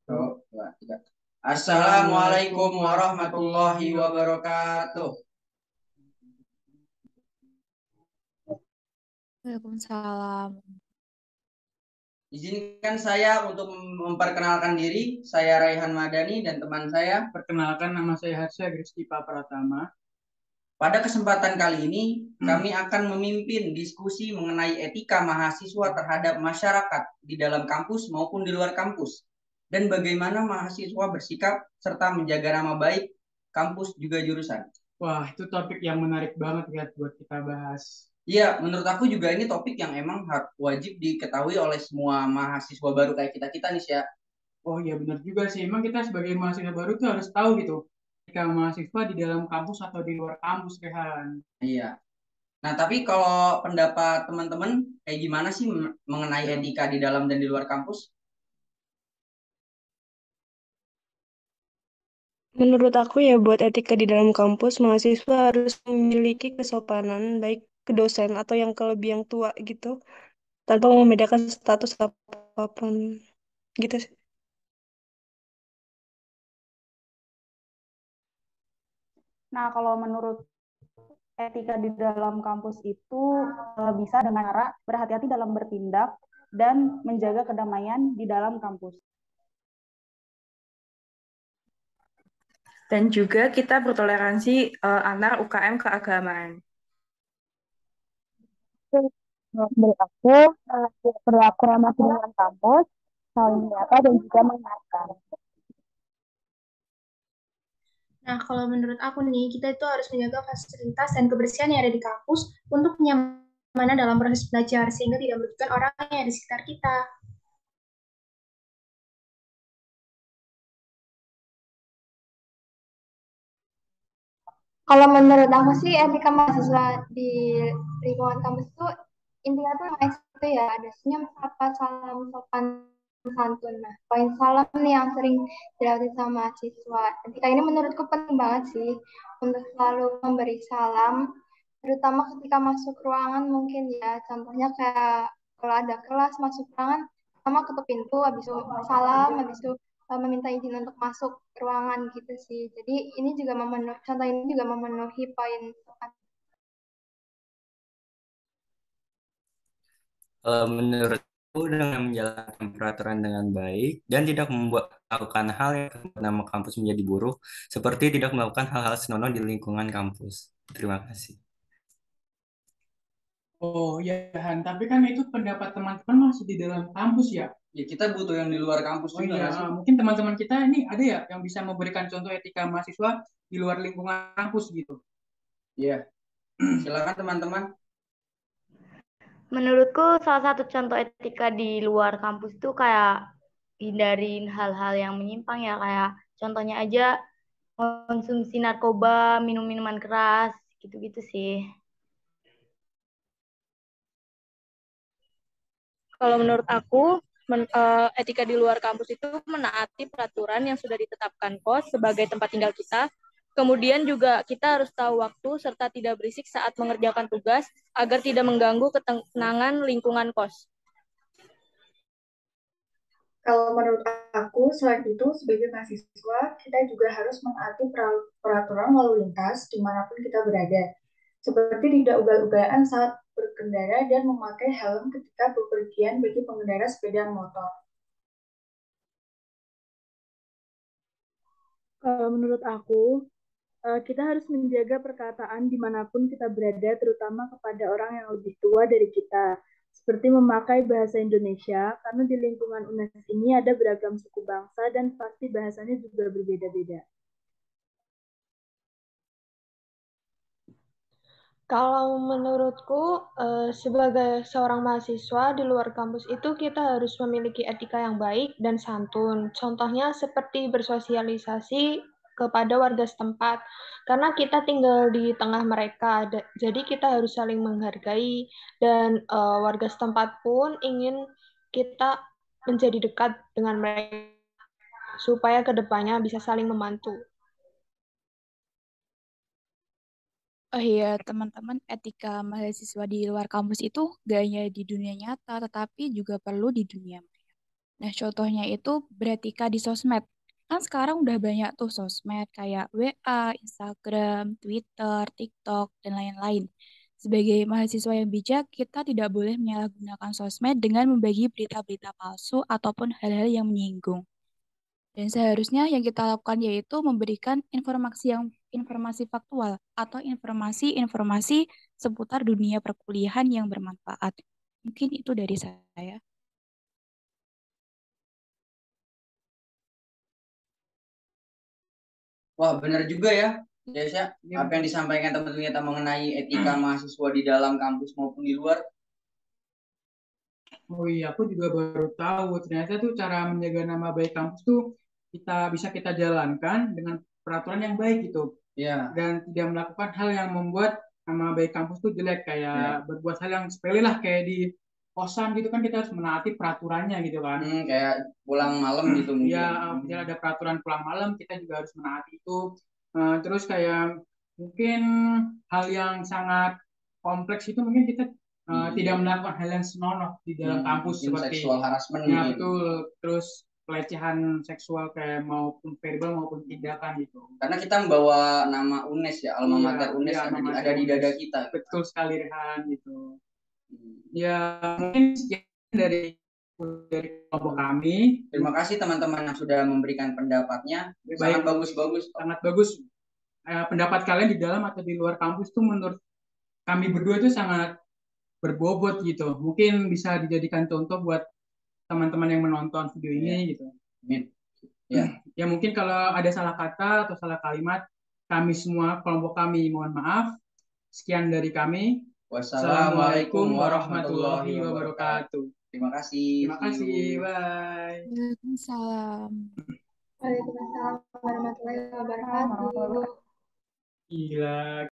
Satu, dua, tiga. Assalamualaikum warahmatullahi wabarakatuh. Waalaikumsalam. Izinkan saya untuk memperkenalkan diri. Saya Raihan Madani dan teman saya. Perkenalkan, nama saya Harsha Gristipa Pratama. Pada kesempatan kali ini, kami akan memimpin diskusi mengenai etika mahasiswa terhadap masyarakat di dalam kampus maupun di luar kampus, dan bagaimana mahasiswa bersikap serta menjaga nama baik kampus juga jurusan. Wah, itu topik yang menarik banget ya buat kita bahas. Iya, menurut aku juga ini topik yang emang wajib diketahui oleh semua mahasiswa baru kayak kita nih ya. Oh iya, benar juga sih. Emang kita sebagai mahasiswa baru tuh harus tahu gitu, ketika mahasiswa di dalam kampus atau di luar kampus, Rehan. Iya. Nah, tapi kalau pendapat teman-teman kayak gimana sih mengenai etika di dalam dan di luar kampus? Menurut aku ya buat etika di dalam kampus, mahasiswa harus memiliki kesopanan baik ke dosen atau yang ke lebih yang tua gitu, tanpa membedakan status apapun gitu sih. Nah, kalau menurut etika di dalam kampus itu bisa dengan cara berhati-hati dalam bertindak dan menjaga kedamaian di dalam kampus. Dan juga kita bertoleransi antar UKM keagamaan. Menurut aku, berlaku ramah dengan kampus, saling menyapa dan juga mengingatkan. Nah, kalau menurut aku nih, kita itu harus menjaga fasilitas dan kebersihan yang ada di kampus untuk kenyamanan dalam proses belajar, sehingga tidak merugikan orang yang ada di sekitar kita. Kalau menurut aku sih etika mahasiswa di lingkungan kampus itu intinya tuh yang itu ya ada senyum, sapa, salam, sopan, santun. Nah, poin salam nih yang sering dilakukan sama mahasiswa. Etika ini menurutku penting banget sih untuk selalu memberi salam, terutama ketika masuk ruangan mungkin ya. Contohnya kayak kalau ada kelas masuk ruangan, sama ketuk pintu, habis itu salam, habis itu meminta izin untuk masuk ruangan gitu sih. Jadi ini juga memenuhi, contoh ini juga memenuhi poin. Menurutku dengan menjalankan peraturan dengan baik dan tidak membuat melakukan hal yang membuat nama kampus menjadi buruk, seperti tidak melakukan hal-hal senonoh di lingkungan kampus. Terima kasih. Oh ya, Han. Tapi kan itu pendapat teman-teman masih di dalam kampus ya. Ya, kita butuh yang di luar kampus Oh juga iya, nggak sih? mungkin teman-teman kita ini ada ya yang bisa memberikan contoh etika mahasiswa di luar lingkungan kampus gitu. Iya. Silakan teman-teman. Menurutku salah satu contoh etika di luar kampus itu kayak hindarin hal-hal yang menyimpang ya, kayak contohnya aja konsumsi narkoba, minum minuman keras, gitu-gitu sih. Kalau menurut aku, etika di luar kampus itu menaati peraturan yang sudah ditetapkan kos sebagai tempat tinggal kita. Kemudian juga kita harus tahu waktu serta tidak berisik saat mengerjakan tugas agar tidak mengganggu ketenangan lingkungan kos. Kalau menurut aku, selain itu, sebagai mahasiswa, kita juga harus menaati peraturan lalu lintas dimanapun kita berada. Seperti tidak ugal-ugalan saat berkendara dan memakai helm ketika bepergian bagi pengendara sepeda motor. Kalau menurut aku, kita harus menjaga perkataan dimanapun kita berada, terutama kepada orang yang lebih tua dari kita. Seperti memakai bahasa Indonesia, karena di lingkungan UNES ini ada beragam suku bangsa dan pasti bahasanya juga berbeda-beda. Kalau menurutku, sebagai seorang mahasiswa di luar kampus itu kita harus memiliki etika yang baik dan santun. Contohnya seperti bersosialisasi kepada warga setempat, karena kita tinggal di tengah mereka, jadi kita harus saling menghargai dan warga setempat pun ingin kita menjadi dekat dengan mereka supaya kedepannya bisa saling membantu. Oh iya, teman-teman, etika mahasiswa di luar kampus itu gak hanya di dunia nyata, tetapi juga perlu di dunia maya. Nah, contohnya itu beretika di sosmed. Kan sekarang udah banyak tuh sosmed kayak WA, Instagram, Twitter, TikTok, dan lain-lain. Sebagai mahasiswa yang bijak, kita tidak boleh menyalahgunakan sosmed dengan membagi berita-berita palsu ataupun hal-hal yang menyinggung. Dan seharusnya yang kita lakukan yaitu memberikan informasi faktual atau informasi-informasi seputar dunia perkuliahan yang bermanfaat. Mungkin itu dari saya. Wah, benar juga ya, Desya. Apa yang disampaikan teman-teman kita mengenai etika mahasiswa di dalam kampus maupun di luar. Oh iya, aku juga baru tahu ternyata tuh cara menjaga nama baik kampus tuh bisa kita jalankan dengan peraturan yang baik gitu. Ya. Dan tidak melakukan hal yang membuat nama baik kampus tuh jelek kayak berbuat hal yang sepele lah kayak di kosan gitu kan kita harus menaati peraturannya gitu kan. Kayak pulang malam gitu mungkin. Iya, bila ada peraturan pulang malam kita juga harus menaati itu. Terus kayak mungkin hal yang sangat kompleks itu mungkin kita tidak melakukan hal yang senonoh di dalam kampus seperti seksual harassment ya betul, terus pelecehan seksual kayak maupun verbal maupun tindakan gitu. Karena kita membawa nama UNES ya, alma mater UNES ada di dada kita. Betul sekali Rehan gitu. Ya mungkin sekian dari kelompok kami. Terima kasih teman-teman yang sudah memberikan pendapatnya. Sangat bagus-bagus. Sangat bagus. Pendapat kalian di dalam atau di luar kampus tuh menurut kami berdua itu sangat berbobot gitu. Mungkin bisa dijadikan contoh buat teman-teman yang menonton video ini gitu. Ya. Ya mungkin kalau ada salah kata atau salah kalimat, kami semua kelompok kami mohon maaf. Sekian dari kami. Wassalamualaikum warahmatullahi wabarakatuh. Terima kasih. Terima kasih. Bye. Waalaikumsalam. Waalaikumsalam warahmatullahi wabarakatuh. Gila.